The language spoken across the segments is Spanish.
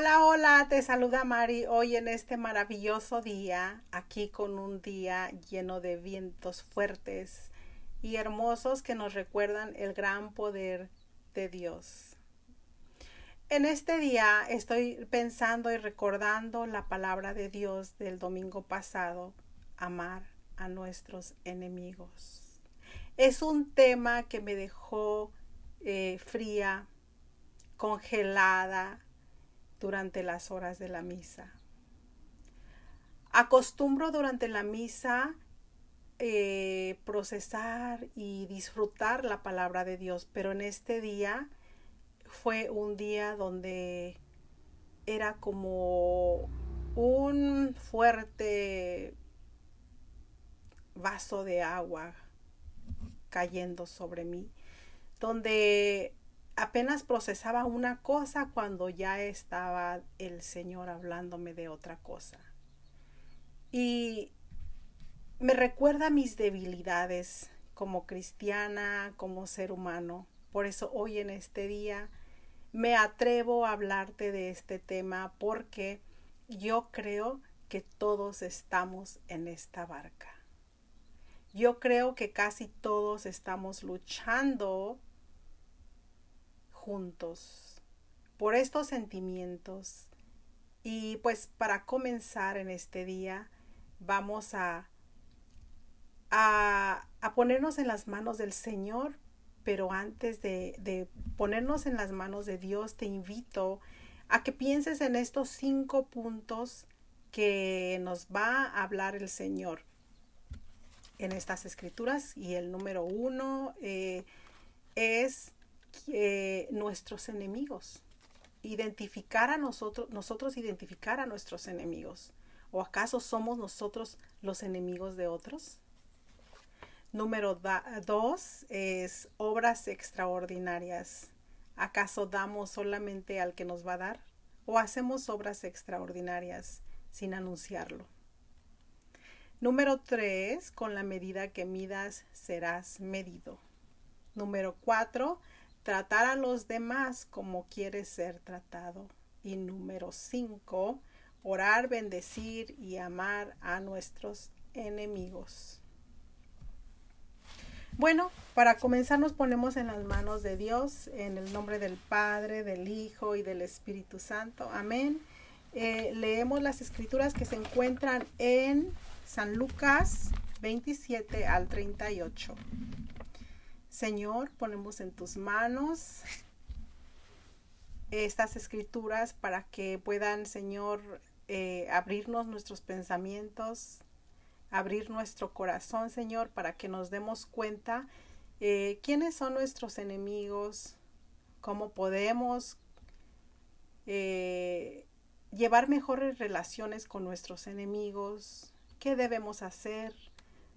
Hola, hola, te saluda Mari hoy en este maravilloso día, aquí con un día lleno de vientos fuertes y hermosos que nos recuerdan el gran poder de Dios. En este día estoy pensando y recordando la palabra de Dios del domingo pasado, amar a nuestros enemigos. Es un tema que me dejó fría, congelada, durante las horas de la misa. Acostumbro durante la misa procesar y disfrutar la palabra de Dios, pero en este día fue un día donde era como un fuerte vaso de agua cayendo sobre mí, donde apenas procesaba una cosa cuando ya estaba el Señor hablándome de otra cosa. Y me recuerda mis debilidades como cristiana, como ser humano. Por eso hoy en este día me atrevo a hablarte de este tema porque yo creo que todos estamos en esta barca. Yo creo que casi todos estamos luchando juntos por estos sentimientos. Y pues para comenzar en este día vamos a ponernos en las manos del Señor, pero antes de ponernos en las manos de Dios, te invito a que pienses en estos 5 puntos que nos va a hablar el Señor en estas escrituras. Y el número 1 es nuestros enemigos. Identificar a nosotros identificar a nuestros enemigos. ¿O acaso somos nosotros los enemigos de otros? Número 2 es obras extraordinarias. ¿Acaso damos solamente al que nos va a dar? ¿O hacemos obras extraordinarias sin anunciarlo? Número 3, con la medida que midas serás medido. Número 4, tratar a los demás como quieres ser tratado. Y número 5, orar, bendecir y amar a nuestros enemigos. Bueno, para comenzar nos ponemos en las manos de Dios, en el nombre del Padre, del Hijo y del Espíritu Santo. Amén. Leemos las escrituras que se encuentran en San Lucas 27 al 38. Señor, ponemos en tus manos estas escrituras para que puedan, Señor, abrirnos nuestros pensamientos, abrir nuestro corazón, Señor, para que nos demos cuenta quiénes son nuestros enemigos, cómo podemos llevar mejores relaciones con nuestros enemigos, qué debemos hacer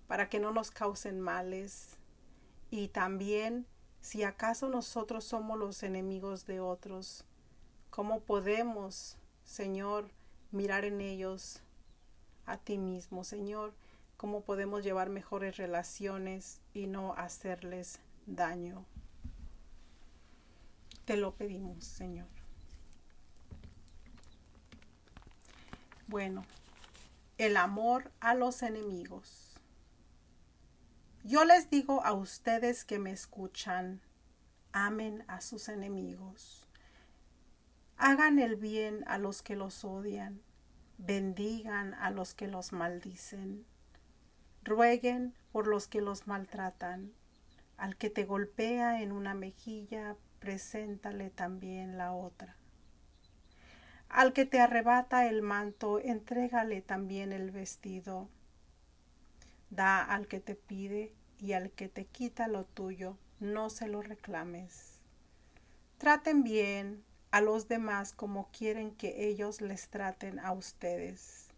para que no nos causen males, y también si acaso nosotros somos los enemigos de otros, cómo podemos, Señor, mirar en ellos a ti mismo, Señor, cómo podemos llevar mejores relaciones y no hacerles daño. Te lo pedimos, Señor. Bueno, el amor a los enemigos. Yo les digo a ustedes que me escuchan, amen a sus enemigos. Hagan el bien a los que los odian, bendigan a los que los maldicen. Rueguen por los que los maltratan. Al que te golpea en una mejilla, preséntale también la otra. Al que te arrebata el manto, entrégale también el vestido. Da al que te pide, y al que te quita lo tuyo, no se lo reclames. Traten bien a los demás como quieren que ellos les traten a ustedes.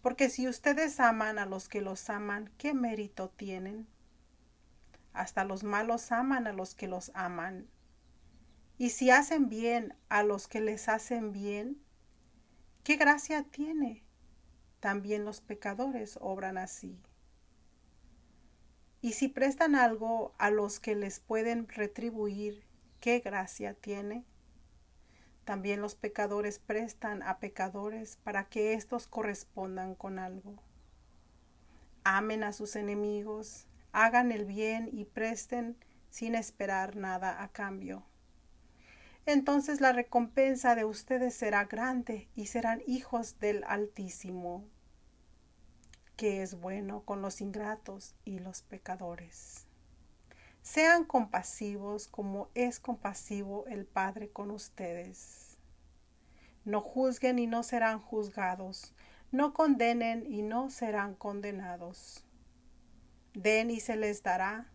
Porque si ustedes aman a los que los aman, ¿qué mérito tienen? Hasta los malos aman a los que los aman. Y si hacen bien a los que les hacen bien, ¿qué gracia tiene? También los pecadores obran así. Y si prestan algo a los que les pueden retribuir, ¿qué gracia tiene? También los pecadores prestan a pecadores para que éstos correspondan con algo. Amen a sus enemigos, hagan el bien y presten sin esperar nada a cambio. Entonces la recompensa de ustedes será grande y serán hijos del Altísimo, que es bueno con los ingratos y los pecadores. Sean compasivos como es compasivo el Padre con ustedes. No juzguen y no serán juzgados. No condenen y no serán condenados. Den y se les dará.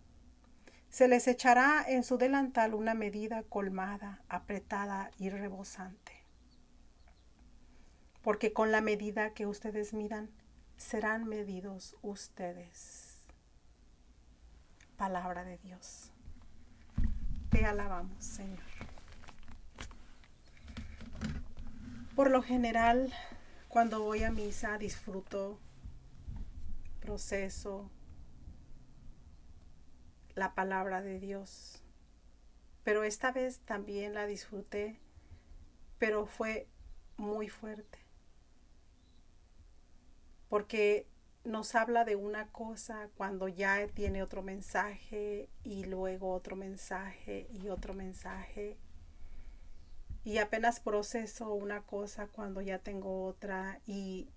Se les echará en su delantal una medida colmada, apretada y rebosante. Porque con la medida que ustedes midan, serán medidos ustedes. Palabra de Dios. Te alabamos, Señor. Por lo general, cuando voy a misa, disfruto, proceso la palabra de Dios. Pero esta vez también la disfruté, pero fue muy fuerte. Porque nos habla de una cosa cuando ya tiene otro mensaje y luego otro mensaje y otro mensaje. Y apenas proceso una cosa cuando ya tengo otra y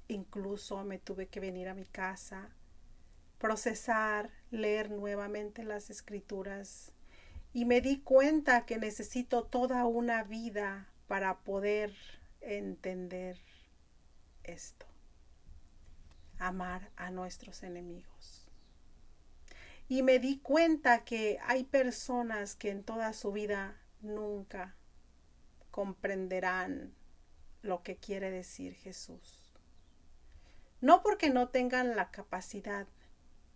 incluso me tuve que venir a mi casa, procesar, leer nuevamente las escrituras y me di cuenta que necesito toda una vida para poder entender esto. Amar a nuestros enemigos. Y me di cuenta que hay personas que en toda su vida nunca comprenderán lo que quiere decir Jesús. No porque no tengan la capacidad,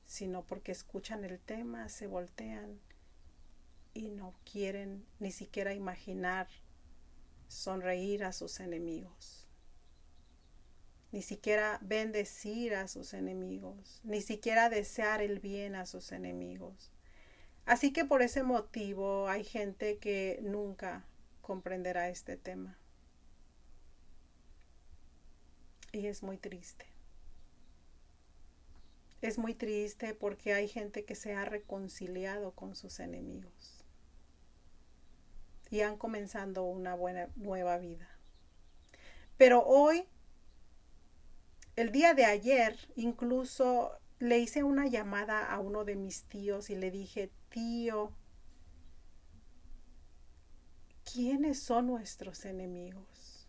sino porque escuchan el tema, se voltean y no quieren ni siquiera imaginar sonreír a sus enemigos. Ni siquiera bendecir a sus enemigos, ni siquiera desear el bien a sus enemigos. Así que por ese motivo hay gente que nunca comprenderá este tema. Y es muy triste. Es muy triste porque hay gente que se ha reconciliado con sus enemigos y han comenzado una nueva vida. Pero hoy, el día de ayer, incluso le hice una llamada a uno de mis tíos y le dije: tío, ¿quiénes son nuestros enemigos?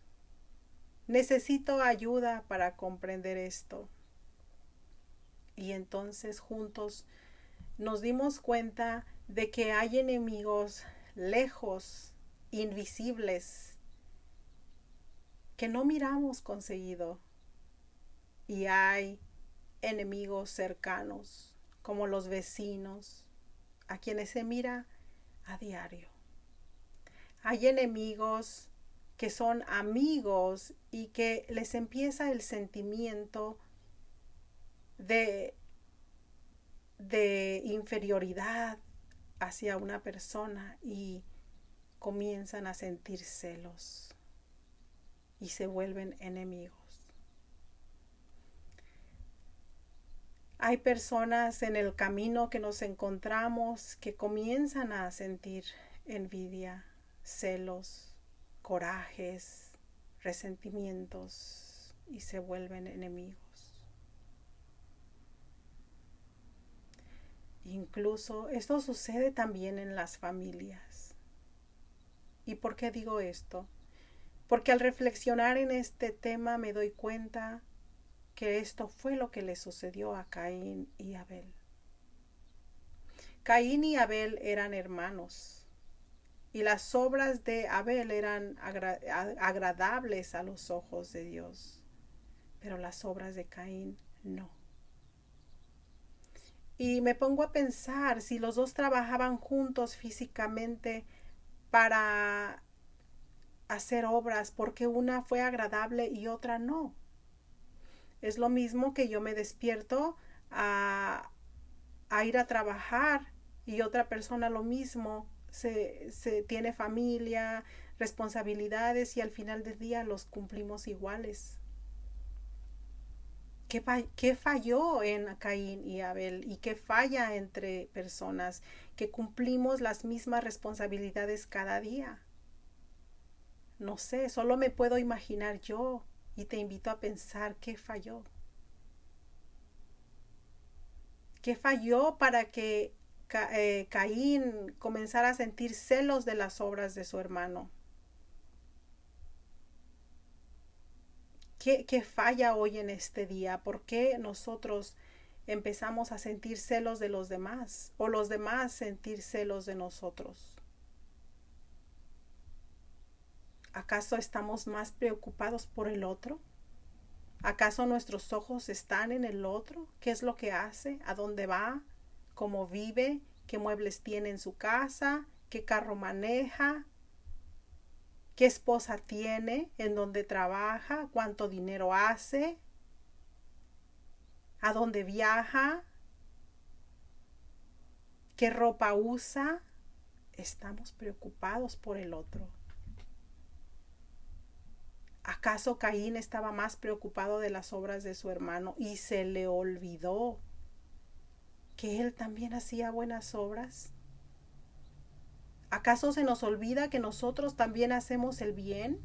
Necesito ayuda para comprender esto. Y entonces juntos nos dimos cuenta de que hay enemigos lejos, invisibles, que no miramos con seguido. Y hay enemigos cercanos, como los vecinos, a quienes se mira a diario. Hay enemigos que son amigos y que les empieza el sentimiento de inferioridad hacia una persona y comienzan a sentir celos y se vuelven enemigos. Hay personas en el camino que nos encontramos que comienzan a sentir envidia, celos, corajes, resentimientos y se vuelven enemigos. Incluso esto sucede también en las familias. ¿Y por qué digo esto? Porque al reflexionar en este tema me doy cuenta que esto fue lo que le sucedió a Caín y Abel. Caín y Abel eran hermanos y las obras de Abel eran agradables a los ojos de Dios, pero las obras de Caín no. Y me pongo a pensar, si los dos trabajaban juntos físicamente para hacer obras, ¿por qué una fue agradable y otra no? Es lo mismo que yo me despierto a ir a trabajar y otra persona lo mismo, se tiene familia, responsabilidades y al final del día los cumplimos iguales. ¿Qué falló en Caín y Abel? ¿Y qué falla entre personas que cumplimos las mismas responsabilidades cada día? No sé, solo me puedo imaginar yo y te invito a pensar qué falló. ¿Qué falló para que Caín comenzara a sentir celos de las obras de su hermano? ¿Qué falla hoy en este día? ¿Por qué nosotros empezamos a sentir celos de los demás o los demás sentir celos de nosotros? ¿Acaso estamos más preocupados por el otro? ¿Acaso nuestros ojos están en el otro? ¿Qué es lo que hace? ¿A dónde va? ¿Cómo vive? ¿Qué muebles tiene en su casa? ¿Qué carro maneja? ¿Qué esposa tiene? ¿En dónde trabaja? ¿Cuánto dinero hace? ¿A dónde viaja? ¿Qué ropa usa? Estamos preocupados por el otro. ¿Acaso Caín estaba más preocupado de las obras de su hermano y se le olvidó que él también hacía buenas obras? ¿Acaso se nos olvida que nosotros también hacemos el bien,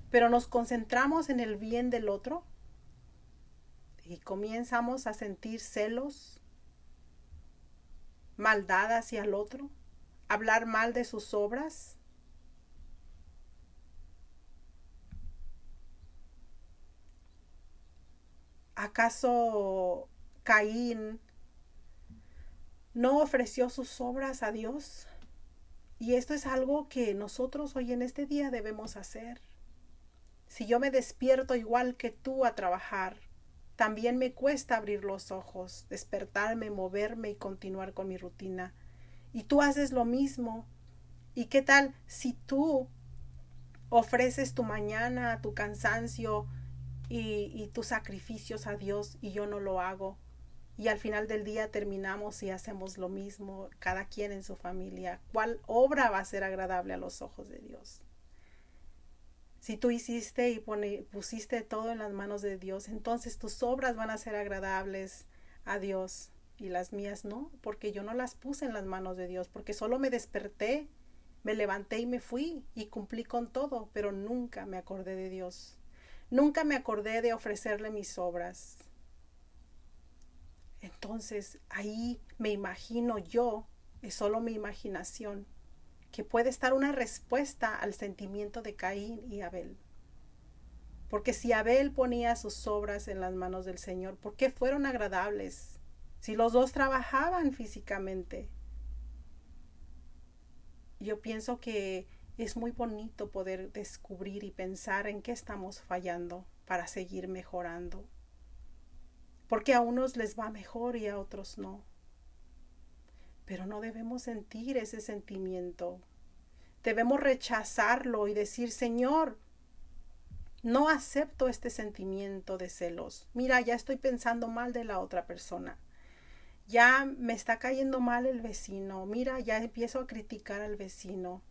pero nos concentramos en el bien del otro? Y comenzamos a sentir celos, maldad hacia el otro, hablar mal de sus obras. ¿Acaso Caín no ofreció sus obras a Dios? Y esto es algo que nosotros hoy en este día debemos hacer. Si yo me despierto igual que tú a trabajar, también me cuesta abrir los ojos, despertarme, moverme y continuar con mi rutina. Y tú haces lo mismo. ¿Y qué tal si tú ofreces tu mañana, tu cansancio y tus sacrificios a Dios y yo no lo hago? Y al final del día terminamos y hacemos lo mismo, cada quien en su familia. ¿Cuál obra va a ser agradable a los ojos de Dios? Si tú hiciste y pusiste todo en las manos de Dios, entonces tus obras van a ser agradables a Dios y las mías no, porque yo no las puse en las manos de Dios, porque solo me desperté, me levanté y me fui y cumplí con todo, pero nunca me acordé de Dios. Nunca me acordé de ofrecerle mis obras. Entonces ahí me imagino yo, es solo mi imaginación, que puede estar una respuesta al sentimiento de Caín y Abel. Porque si Abel ponía sus obras en las manos del Señor, ¿por qué fueron agradables? Si los dos trabajaban físicamente. Yo pienso que es muy bonito poder descubrir y pensar en qué estamos fallando para seguir mejorando. Porque a unos les va mejor y a otros no. Pero no debemos sentir ese sentimiento. Debemos rechazarlo y decir, Señor, no acepto este sentimiento de celos. Mira, ya estoy pensando mal de la otra persona. Ya me está cayendo mal el vecino. Mira, ya empiezo a criticar al vecino.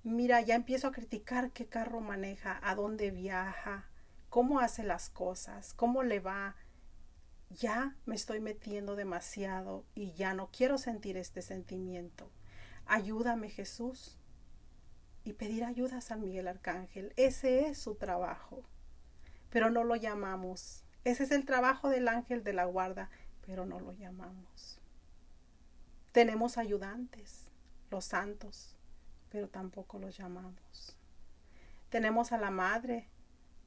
Mira, ya empiezo a criticar qué carro maneja, a dónde viaja, cómo hace las cosas, cómo le va. Ya me estoy metiendo demasiado y ya no quiero sentir este sentimiento. Ayúdame, Jesús. Y pedir ayuda a San Miguel Arcángel. Ese es su trabajo. Pero no lo llamamos. Ese es el trabajo del ángel de la guarda, pero no lo llamamos. Tenemos ayudantes, los santos, pero tampoco los llamamos. Tenemos a la Madre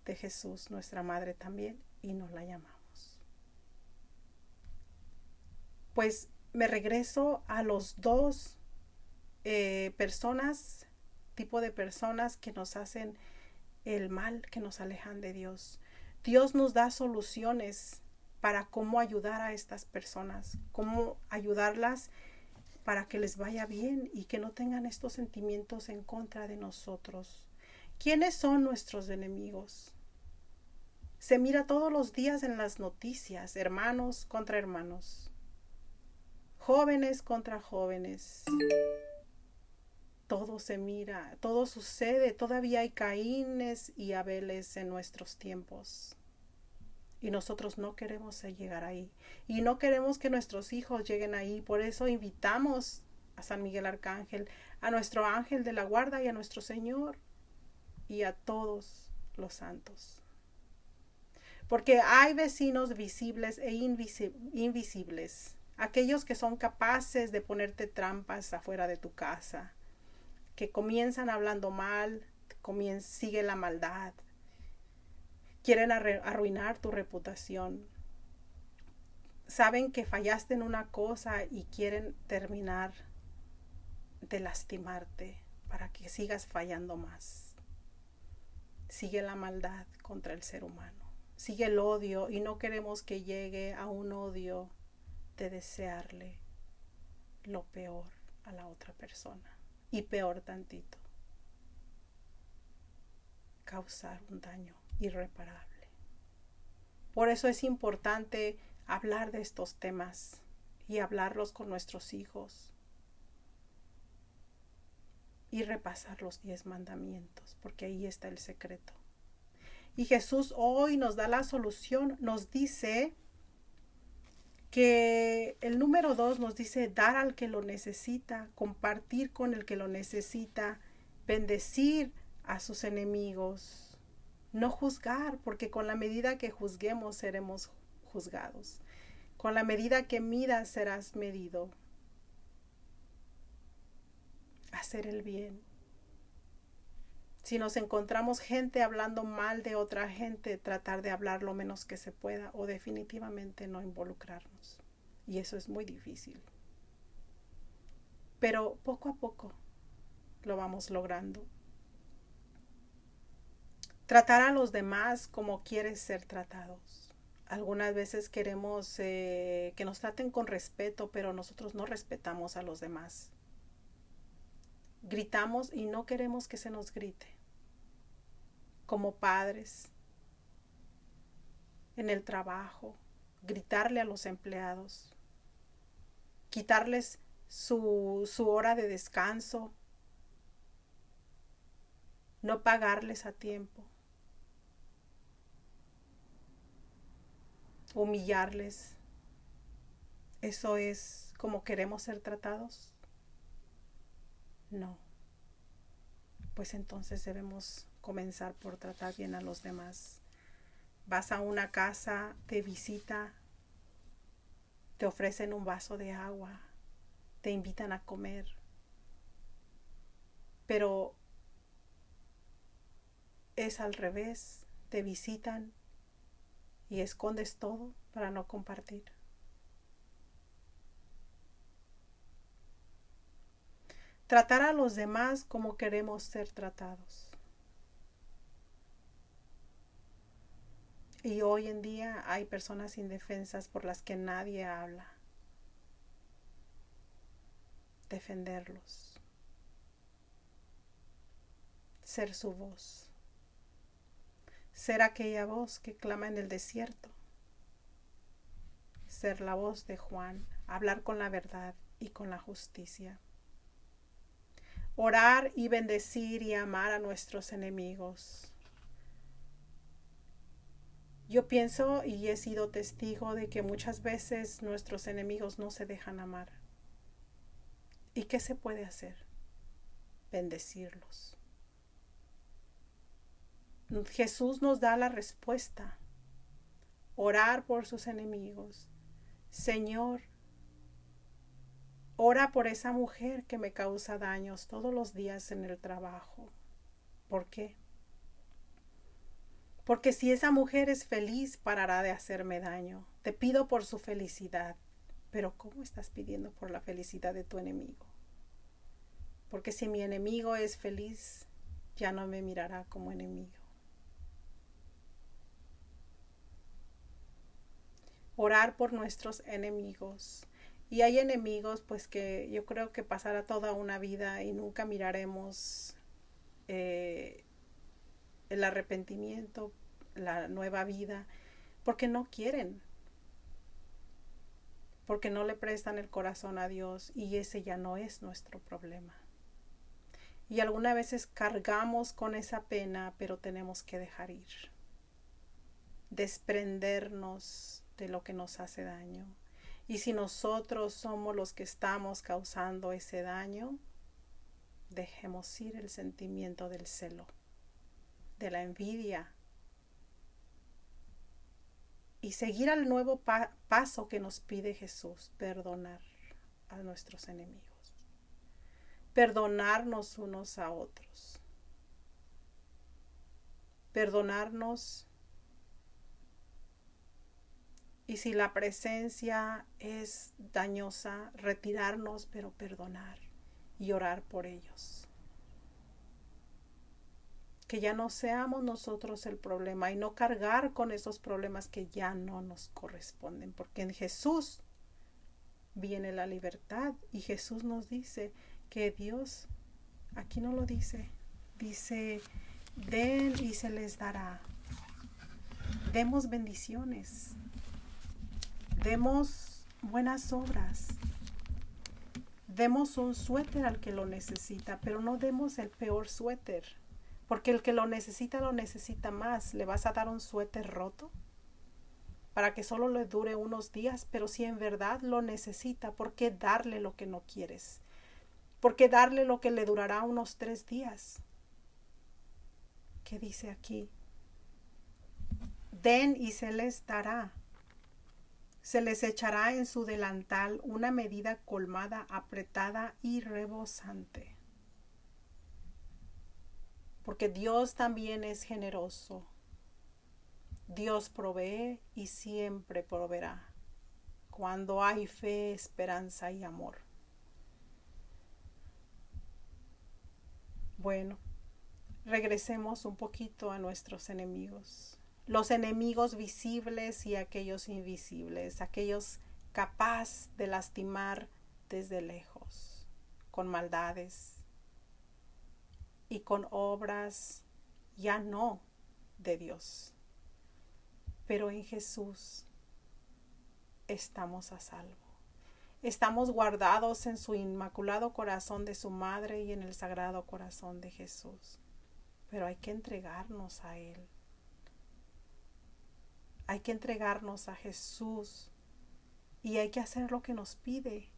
de Jesús, nuestra Madre también, y no la llamamos. Pues me regreso a los dos tipo de personas que nos hacen el mal, que nos alejan de Dios. Dios nos da soluciones para cómo ayudar a estas personas, cómo ayudarlas para que les vaya bien y que no tengan estos sentimientos en contra de nosotros. ¿Quiénes son nuestros enemigos? Se mira todos los días en las noticias, hermanos contra hermanos, jóvenes contra jóvenes, todo se mira, todo sucede, todavía hay Caínes y Abeles en nuestros tiempos. Y nosotros no queremos llegar ahí. Y no queremos que nuestros hijos lleguen ahí. Por eso invitamos a San Miguel Arcángel, a nuestro ángel de la guarda y a nuestro Señor y a todos los santos. Porque hay vecinos visibles e invisibles. Aquellos que son capaces de ponerte trampas afuera de tu casa, que comienzan hablando mal, sigue la maldad, quieren arruinar tu reputación. Saben que fallaste en una cosa y quieren terminar de lastimarte para que sigas fallando más. Sigue la maldad contra el ser humano. Sigue el odio y no queremos que llegue a un odio de desearle lo peor a la otra persona. Y peor tantito, causar un daño irreparable. Por eso es importante hablar de estos temas y hablarlos con nuestros hijos y repasar los 10 mandamientos, porque ahí está el secreto. Y Jesús hoy nos da la solución, nos dice que el número 2 nos dice dar al que lo necesita, compartir con el que lo necesita, bendecir a sus enemigos, no juzgar, porque con la medida que juzguemos seremos juzgados. Con la medida que midas serás medido. Hacer el bien. Si nos encontramos gente hablando mal de otra gente, tratar de hablar lo menos que se pueda o definitivamente no involucrarnos. Y eso es muy difícil. Pero poco a poco lo vamos logrando. Tratar a los demás como quieres ser tratados. Algunas veces queremos que nos traten con respeto, pero nosotros no respetamos a los demás. Gritamos y no queremos que se nos grite. Como padres, en el trabajo, gritarle a los empleados, quitarles su hora de descanso, no pagarles a tiempo, humillarles. ¿Eso es como queremos ser tratados? No. Pues entonces debemos comenzar por tratar bien a los demás. Vas a una casa de visita, te ofrecen un vaso de agua, te invitan a comer, pero es al revés, te visitan y escondes todo para no compartir. Tratar a los demás como queremos ser tratados. Y hoy en día hay personas indefensas por las que nadie habla. Defenderlos. Ser su voz. Ser aquella voz que clama en el desierto. Ser la voz de Juan. Hablar con la verdad y con la justicia. Orar y bendecir y amar a nuestros enemigos. Yo pienso y he sido testigo de que muchas veces nuestros enemigos no se dejan amar. ¿Y qué se puede hacer? Bendecirlos. Jesús nos da la respuesta. Orar por sus enemigos. Señor, ora por esa mujer que me causa daños todos los días en el trabajo. ¿Por qué? Porque si esa mujer es feliz, parará de hacerme daño. Te pido por su felicidad. Pero ¿cómo estás pidiendo por la felicidad de tu enemigo? Porque si mi enemigo es feliz, ya no me mirará como enemigo. Orar por nuestros enemigos. Y hay enemigos pues que yo creo que pasará toda una vida y nunca miraremos el arrepentimiento, la nueva vida, porque no quieren, porque no le prestan el corazón a Dios, y ese ya no es nuestro problema. Y algunas veces cargamos con esa pena, pero tenemos que dejar ir. Desprendernos de lo que nos hace daño. Y si nosotros somos los que estamos causando ese daño, dejemos ir el sentimiento del celo, de la envidia, y seguir al nuevo paso que nos pide Jesús: perdonar a nuestros enemigos, perdonarnos unos a otros, perdonarnos. Y si la presencia es dañosa, retirarnos, pero perdonar y orar por ellos. Que ya no seamos nosotros el problema y no cargar con esos problemas que ya no nos corresponden, porque en Jesús viene la libertad. Y Jesús nos dice que Dios, aquí no lo dice, dice: den y se les dará. Demos bendiciones, demos buenas obras, demos un suéter al que lo necesita, pero no demos el peor suéter, porque el que lo necesita más. ¿Le vas a dar un suéter roto para que solo le dure unos días? Pero si en verdad lo necesita, ¿por qué darle lo que no quieres? ¿Por qué darle lo que le durará unos 3 días? ¿Qué dice aquí? Den y se les dará. Se les echará en su delantal una medida colmada, apretada y rebosante. Porque Dios también es generoso. Dios provee y siempre proveerá, cuando hay fe, esperanza y amor. Bueno, regresemos un poquito a nuestros enemigos. Los enemigos visibles y aquellos invisibles, aquellos capaces de lastimar desde lejos, con maldades y con obras ya no de Dios. Pero en Jesús estamos a salvo. Estamos guardados en su inmaculado corazón de su madre y en el sagrado corazón de Jesús. Pero hay que entregarnos a Él. Hay que entregarnos a Jesús y hay que hacer lo que nos pide.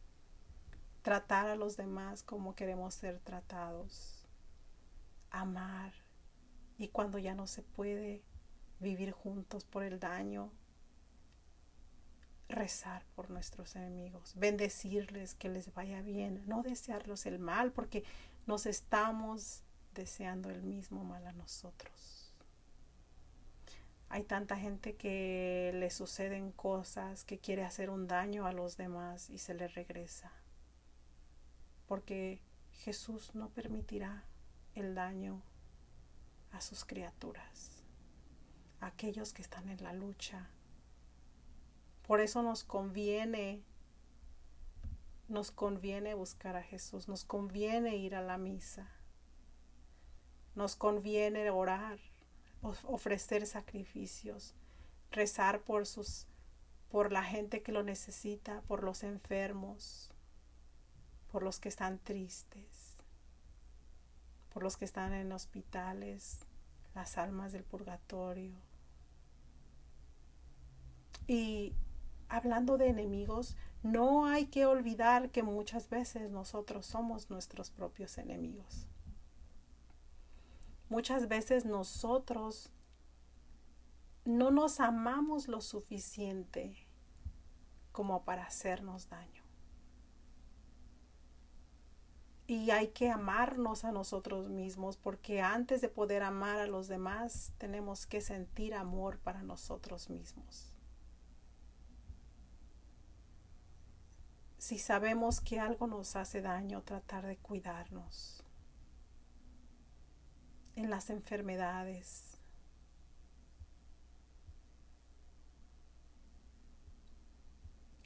Tratar a los demás como queremos ser tratados. Amar. Y cuando ya no se puede, vivir juntos por el daño. Rezar por nuestros enemigos. Bendecirles, que les vaya bien. No desearlos el mal, porque nos estamos deseando el mismo mal a nosotros. Hay tanta gente que le suceden cosas, que quiere hacer un daño a los demás y se le regresa. Porque Jesús no permitirá el daño a sus criaturas, a aquellos que están en la lucha. Por eso nos conviene buscar a Jesús, nos conviene ir a la misa, nos conviene orar, ofrecer sacrificios, rezar por la gente que lo necesita, por los enfermos, por los que están tristes, por los que están en hospitales, las almas del purgatorio. Y hablando de enemigos, no hay que olvidar que muchas veces nosotros somos nuestros propios enemigos. Muchas veces nosotros no nos amamos lo suficiente como para hacernos daño. Y hay que amarnos a nosotros mismos, porque antes de poder amar a los demás, tenemos que sentir amor para nosotros mismos. Si sabemos que algo nos hace daño, tratar de cuidarnos. En las enfermedades,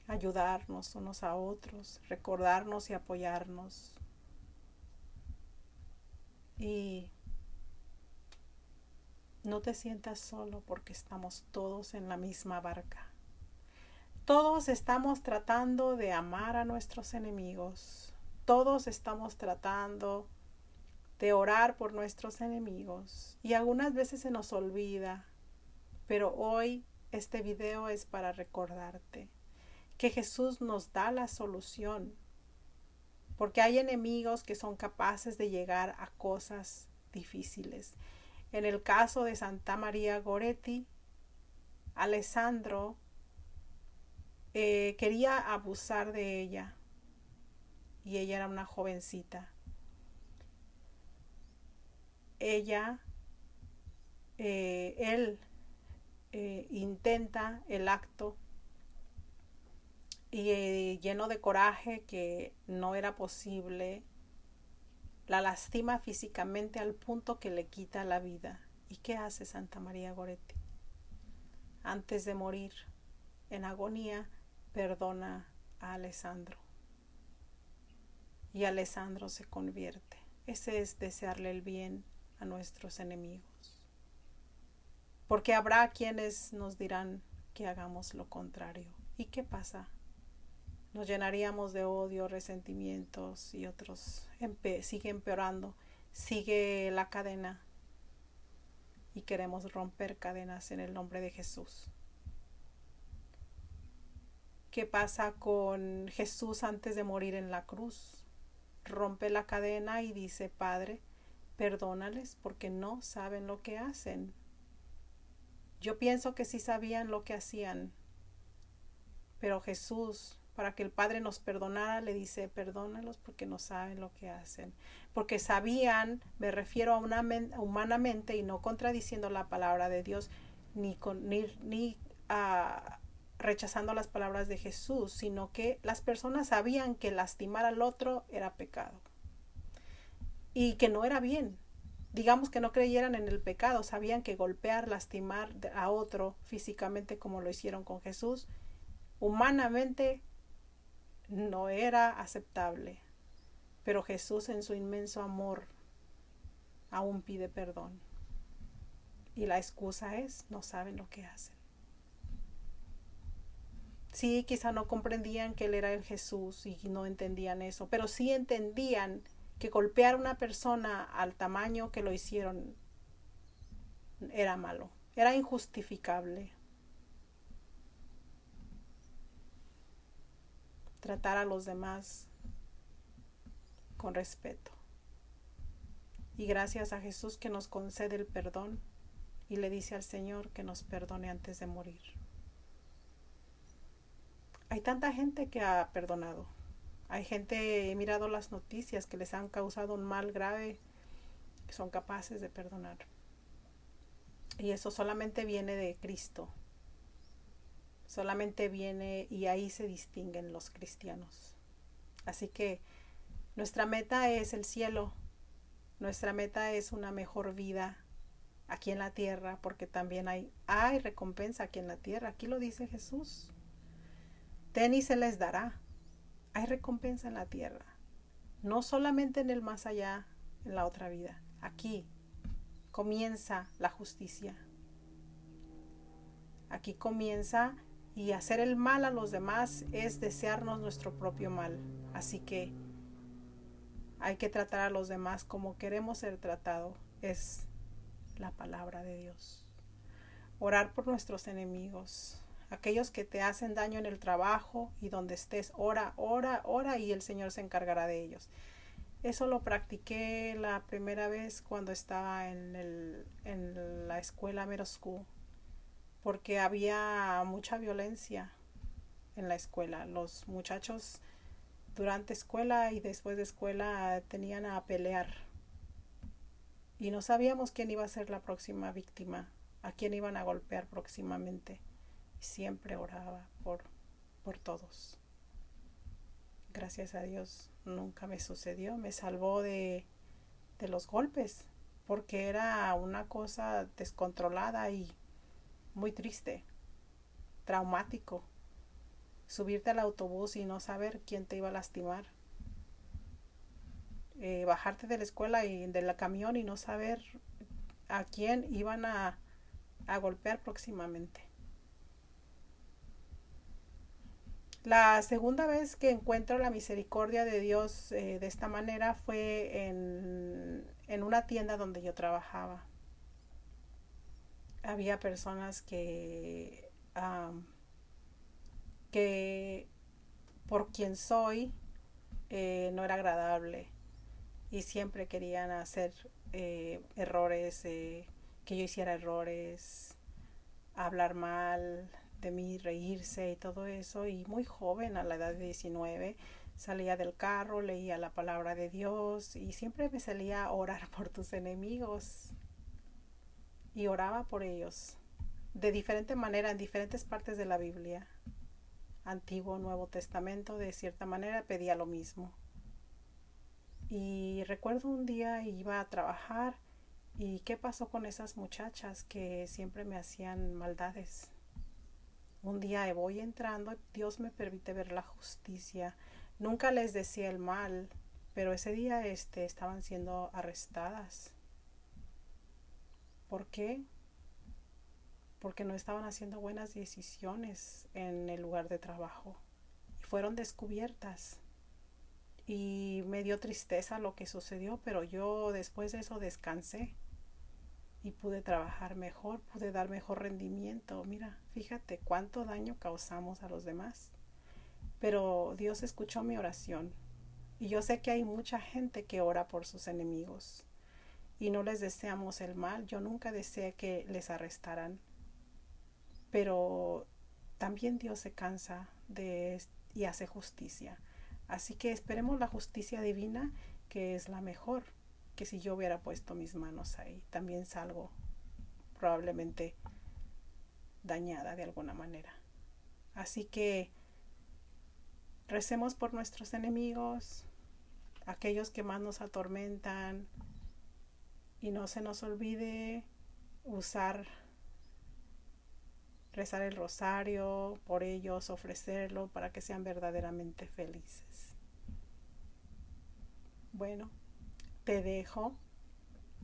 ayudarnos unos a otros, recordarnos y apoyarnos. Y no te sientas solo, porque estamos todos en la misma barca. Todos estamos tratando de amar a nuestros enemigos. Todos estamos tratando de orar por nuestros enemigos. Y algunas veces se nos olvida, pero hoy este video es para recordarte que Jesús nos da la solución, porque hay enemigos que son capaces de llegar a cosas difíciles. En el caso de Santa María Goretti, Alessandro quería abusar de ella y ella era una jovencita. Él intenta el acto y lleno de coraje que no era posible, la lastima físicamente al punto que le quita la vida. ¿Y qué hace Santa María Goretti? Antes de morir en agonía, perdona a Alessandro y Alessandro se convierte. Ese es desearle el bien a nuestros enemigos, porque habrá quienes nos dirán que hagamos lo contrario. ¿Y qué pasa? Nos llenaríamos de odio, resentimientos y otros sigue empeorando, sigue la cadena y queremos romper cadenas en el nombre de Jesús. ¿Qué pasa con Jesús antes de morir en la cruz? Rompe la cadena y dice: Padre, perdónales porque no saben lo que hacen. Yo pienso que sí sabían lo que hacían, pero Jesús, para que el Padre nos perdonara, le dice: perdónalos porque no saben lo que hacen. Porque sabían, me refiero a humanamente y no contradiciendo la palabra de Dios, ni rechazando las palabras de Jesús, sino que las personas sabían que lastimar al otro era pecado y que no era bien. Digamos que no creyeran en el pecado, sabían que golpear, lastimar a otro físicamente como lo hicieron con Jesús, humanamente no era aceptable, pero Jesús en su inmenso amor aún pide perdón y la excusa es: no saben lo que hacen. Sí, quizá no comprendían que él era el Jesús y no entendían eso, pero sí entendían que golpear a una persona al tamaño que lo hicieron era malo, era injustificable. Tratar a los demás con respeto. Y gracias a Jesús que nos concede el perdón y le dice al Señor que nos perdone antes de morir. Hay tanta gente que ha perdonado. Hay gente, he mirado las noticias, que les han causado un mal grave, que son capaces de perdonar. Y eso solamente viene de Cristo. Solamente viene, y ahí se distinguen los cristianos. Así que nuestra meta es el cielo. Nuestra meta es una mejor vida aquí en la tierra, porque también hay recompensa aquí en la tierra. Aquí lo dice Jesús. Den y se les dará. Hay recompensa en la tierra. No solamente en el más allá, en la otra vida. Aquí comienza la justicia. Aquí comienza, y hacer el mal a los demás es desearnos nuestro propio mal. Así que hay que tratar a los demás como queremos ser tratados. Es la palabra de Dios. Orar por nuestros enemigos. Aquellos que te hacen daño en el trabajo y donde estés, ora y el Señor se encargará de ellos. Eso lo practiqué la primera vez cuando estaba en la escuela Middle School, porque había mucha violencia en la escuela. Los muchachos durante escuela y después de escuela tenían a pelear y no sabíamos quién iba a ser la próxima víctima, a quién iban a golpear próximamente. Siempre oraba por todos. Gracias a Dios nunca me sucedió. Me salvó de los golpes, porque era una cosa descontrolada y muy triste, traumático. Subirte al autobús y no saber quién te iba a lastimar. Bajarte de la escuela y del camión y no saber a quién iban a golpear próximamente. La segunda vez que encuentro la misericordia de Dios de esta manera fue en una tienda donde yo trabajaba. Había personas que por quien soy no era agradable y siempre querían hacer errores, que yo hiciera errores, hablar mal de mí, reírse y todo eso. Y muy joven, a la edad de 19, salía del carro, leía la palabra de Dios y siempre me salía a orar por tus enemigos y oraba por ellos de diferente manera en diferentes partes de la Biblia. Antiguo, Nuevo Testamento, de cierta manera pedía lo mismo. Y recuerdo un día iba a trabajar y qué pasó con esas muchachas que siempre me hacían maldades. Un día voy entrando, Dios me permite ver la justicia. Nunca les decía el mal, pero ese día estaban siendo arrestadas. ¿Por qué? Porque no estaban haciendo buenas decisiones en el lugar de trabajo. Y fueron descubiertas. Y me dio tristeza lo que sucedió, pero yo después de eso descansé y pude trabajar mejor, pude dar mejor rendimiento. Mira, fíjate cuánto daño causamos a los demás. Pero Dios escuchó mi oración. Y yo sé que hay mucha gente que ora por sus enemigos. Y no les deseamos el mal. Yo nunca deseé que les arrestaran. Pero también Dios se cansa y hace justicia. Así que esperemos la justicia divina, que es la mejor. Que si yo hubiera puesto mis manos ahí, también salgo probablemente dañada de alguna manera. Así que recemos por nuestros enemigos, aquellos que más nos atormentan, y no se nos olvide rezar el rosario por ellos, ofrecerlo para que sean verdaderamente felices. Bueno, te dejo.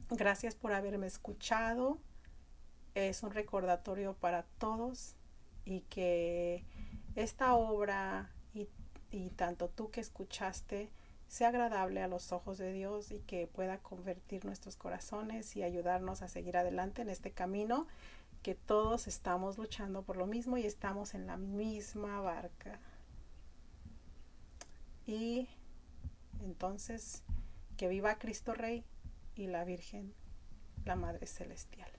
Gracias por haberme escuchado. Es un recordatorio para todos y que esta obra y tanto tú que escuchaste sea agradable a los ojos de Dios y que pueda convertir nuestros corazones y ayudarnos a seguir adelante en este camino, que todos estamos luchando por lo mismo y estamos en la misma barca. Y entonces, que viva Cristo Rey y la Virgen, la Madre Celestial.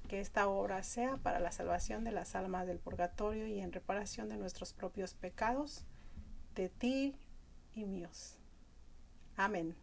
Que esta obra sea para la salvación de las almas del purgatorio y en reparación de nuestros propios pecados, de ti y míos. Amén.